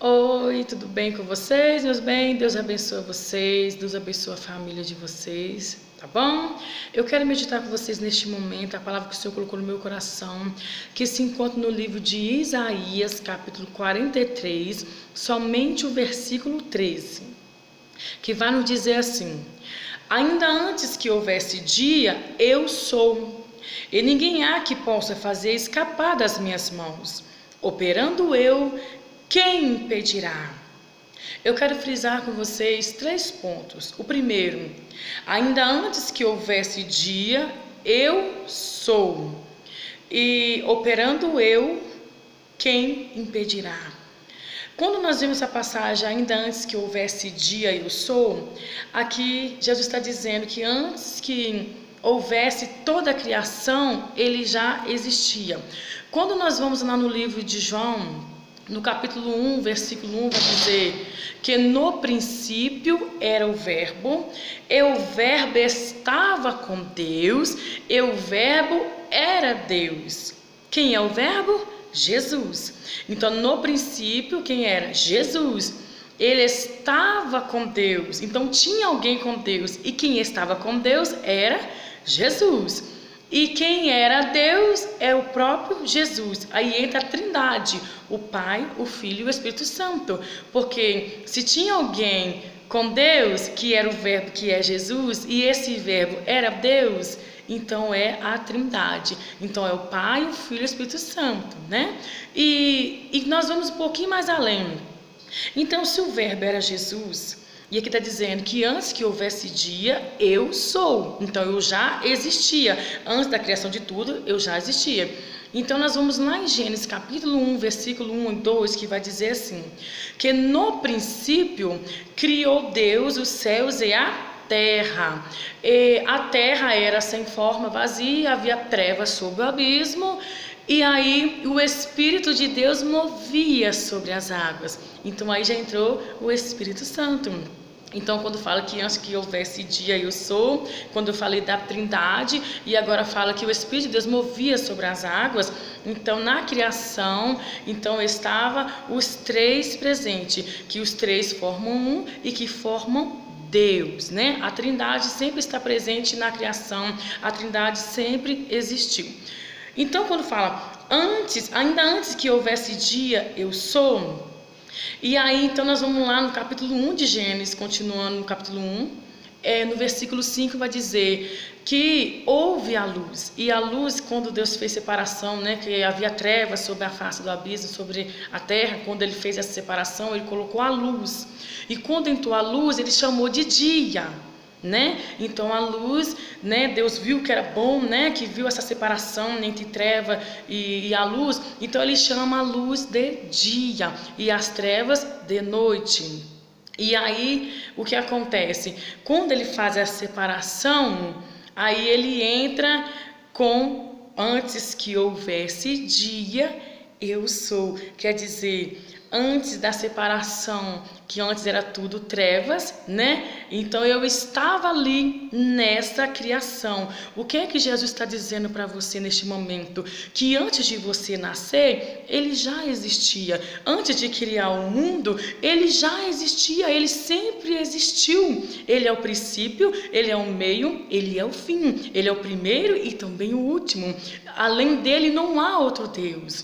Oi, tudo bem com vocês, meus bem? Deus abençoe vocês, Deus abençoe a família de vocês, tá bom? Eu quero meditar com vocês neste momento a palavra que o Senhor colocou no meu coração, que se encontra no livro de Isaías, capítulo 43, somente o versículo 13, que vai nos dizer assim: ainda antes que houvesse dia, eu sou, e ninguém há que possa fazer escapar das minhas mãos. Operando eu, quem impedirá? Eu quero frisar com vocês 3 pontos. O primeiro, ainda antes que houvesse dia, eu sou. E operando eu, quem impedirá? Quando nós vemos essa passagem, ainda antes que houvesse dia, eu sou, aqui Jesus está dizendo que antes que houvesse toda a criação, ele já existia. Quando nós vamos lá no livro de João, no capítulo 1, versículo 1, vai dizer que no princípio era o verbo, e o verbo estava com Deus, e o verbo era Deus. Quem é o verbo? Jesus. Então, no princípio, quem era? Jesus. Ele estava com Deus. Então, tinha alguém com Deus. E quem estava com Deus era Jesus. E quem era Deus é o próprio Jesus. Aí entra a Trindade, o Pai, o Filho e o Espírito Santo. Porque se tinha alguém com Deus, que era o verbo, que é Jesus, e esse verbo era Deus, então é a Trindade. Então é o Pai, o Filho e o Espírito Santo, né? E nós vamos um pouquinho mais além. Então, se o verbo era Jesus, e aqui está dizendo que antes que houvesse dia, eu sou. Então eu já existia. Antes da criação de tudo, eu já existia. Então nós vamos lá em Gênesis capítulo 1, versículo 1 e 2, que vai dizer assim: que no princípio criou Deus os céus e a terra. E a terra era sem forma, vazia, havia trevas sobre o abismo. E aí o Espírito de Deus movia sobre as águas. Então aí já entrou o Espírito Santo. Então quando fala que antes que houvesse dia eu sou, quando eu falei da Trindade, e agora fala que o Espírito de Deus movia sobre as águas, então na criação, então estava os 3 presentes, que os 3 formam um e que formam Deus, né? A Trindade sempre está presente na criação, a Trindade sempre existiu. Então quando fala ainda antes que houvesse dia, eu sou. E aí então nós vamos lá no capítulo 1 de Gênesis, continuando no capítulo 1, no versículo 5 vai dizer que houve a luz. E a luz, quando Deus fez separação, né, que havia trevas sobre a face do abismo, sobre a terra, quando ele fez essa separação, ele colocou a luz. E quando entrou a luz, ele chamou de dia, né? Então a luz, né, Deus viu que era bom, né, que viu essa separação entre treva e a luz, então ele chama a luz de dia e as trevas de noite. E aí o que acontece? Quando ele faz a separação, aí ele entra com antes que houvesse dia, eu sou. Quer dizer, antes da separação, que antes era tudo trevas, né? Então eu estava ali nessa criação. O que é que Jesus está dizendo para você neste momento? Que antes de você nascer, ele já existia. Antes de criar o mundo, ele já existia. Ele sempre existiu. Ele é o princípio, ele é o meio, ele é o fim. Ele é o primeiro e também o último. Além dele não há outro Deus.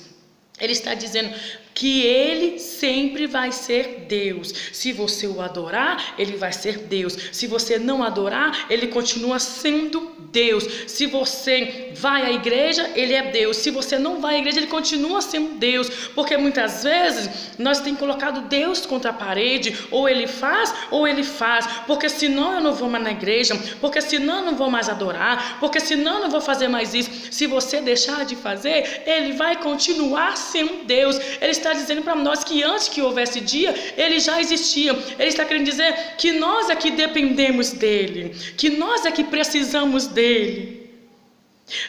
Ele está dizendo que ele sempre vai ser Deus. Se você o adorar, ele vai ser Deus. Se você não adorar, ele continua sendo Deus. Se você vai à igreja, ele é Deus. Se você não vai à igreja, ele continua sendo Deus. Porque muitas vezes nós temos colocado Deus contra a parede. Ou ele faz, ou ele faz. Porque senão eu não vou mais na igreja. Porque senão eu não vou mais adorar. Porque senão eu não vou fazer mais isso. Se você deixar de fazer, ele vai continuar sendo Deus. Ele está dizendo para nós que antes que houvesse dia, ele já existia. Ele está querendo dizer que nós é que dependemos dele, que nós é que precisamos dele.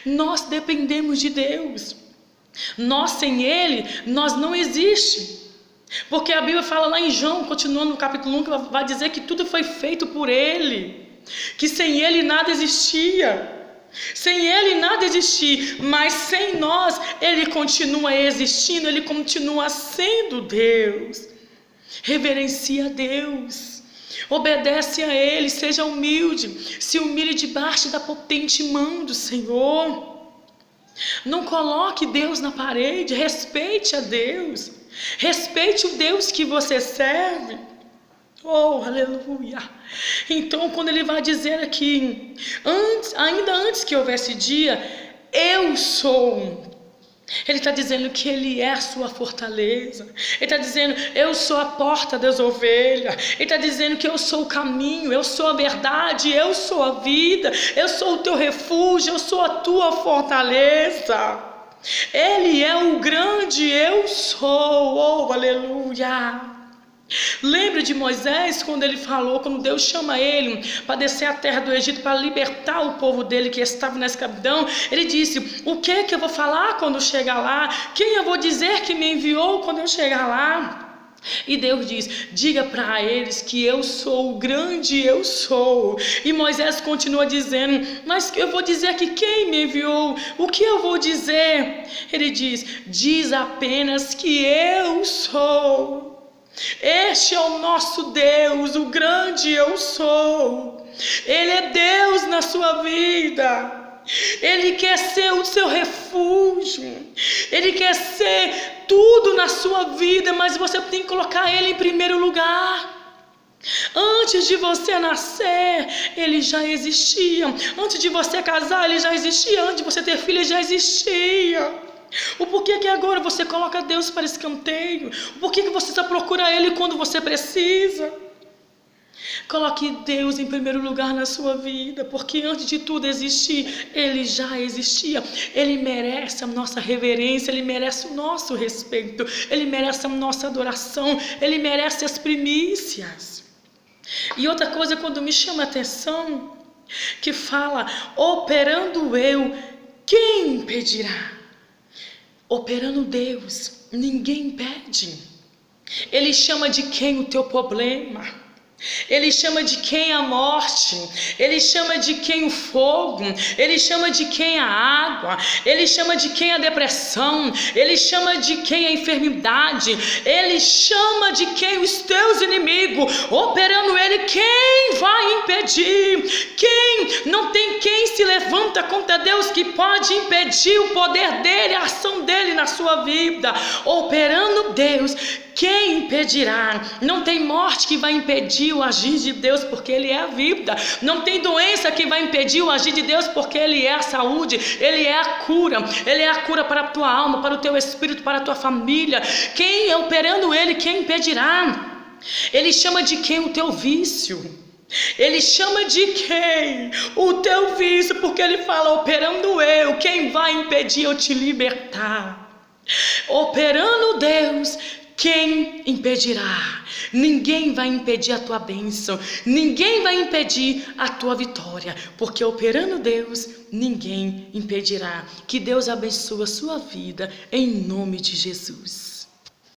Nós dependemos de Deus. Nós sem ele, nós não existe. Porque a Bíblia fala lá em João, continuando no capítulo 1, que vai dizer que tudo foi feito por ele, que sem ele nada existia. Sem ele nada existir, mas sem nós ele continua existindo, ele continua sendo Deus. Reverencia a Deus. Obedece a Ele, seja humilde. Se humilhe debaixo da potente mão do Senhor. Não coloque Deus na parede. Respeite a Deus. Respeite o Deus que você serve. Oh, aleluia. Então, quando ele vai dizer aqui, ainda antes que houvesse dia, eu sou. Ele está dizendo que Ele é a sua fortaleza. Ele está dizendo, eu sou a porta das ovelhas. Ele está dizendo que eu sou o caminho, eu sou a verdade, eu sou a vida, eu sou o teu refúgio, eu sou a tua fortaleza. Ele é o grande eu sou. Oh, aleluia. Lembra de Moisés quando ele falou, quando Deus chama ele para descer a terra do Egito, para libertar o povo dele que estava na escravidão? Ele disse, o que eu vou falar quando eu chegar lá? Quem eu vou dizer que me enviou quando eu chegar lá? E Deus diz, diga para eles que eu sou o grande eu sou. E Moisés continua dizendo, mas eu vou dizer que quem me enviou? O que eu vou dizer? Ele diz apenas que eu sou. Este é o nosso Deus, o grande eu sou. Ele é Deus na sua vida. Ele quer ser o seu refúgio. Ele quer ser tudo na sua vida, mas você tem que colocar Ele em primeiro lugar. Antes de você nascer, Ele já existia. Antes de você casar, Ele já existia. Antes de você ter filho, Ele já existia. O porquê que agora você coloca Deus para escanteio? O porquê que você só procura Ele quando você precisa? Coloque Deus em primeiro lugar na sua vida, porque antes de tudo existir, Ele já existia. Ele merece a nossa reverência, Ele merece o nosso respeito, Ele merece a nossa adoração, Ele merece as primícias. E outra coisa, quando me chama a atenção, que fala, operando eu, quem impedirá? Operando Deus, ninguém impede. Ele chama de quem o teu problema? Ele chama de quem a morte? Ele chama de quem o fogo? Ele chama de quem a água? Ele chama de quem a depressão? Ele chama de quem a enfermidade? Ele chama de quem os teus inimigos? Operando Ele, quem vai impedir? Não tem quem se levanta contra Deus que pode impedir o poder dele, a ação dele na sua vida. Operando Deus, quem impedirá? Não tem morte que vai impedir o agir de Deus, porque Ele é a vida. Não tem doença que vai impedir o agir de Deus, porque Ele é a saúde, Ele é a cura. Ele é a cura para a tua alma, para o teu espírito, para a tua família. Quem operando Ele, quem impedirá? Ele chama de quem o teu vício? Ele chama de quem? O teu vício, porque Ele fala, operando eu, quem vai impedir eu te libertar? Operando Deus, quem impedirá? Ninguém vai impedir a tua bênção, ninguém vai impedir a tua vitória, porque operando Deus, ninguém impedirá. Que Deus abençoe a sua vida, em nome de Jesus.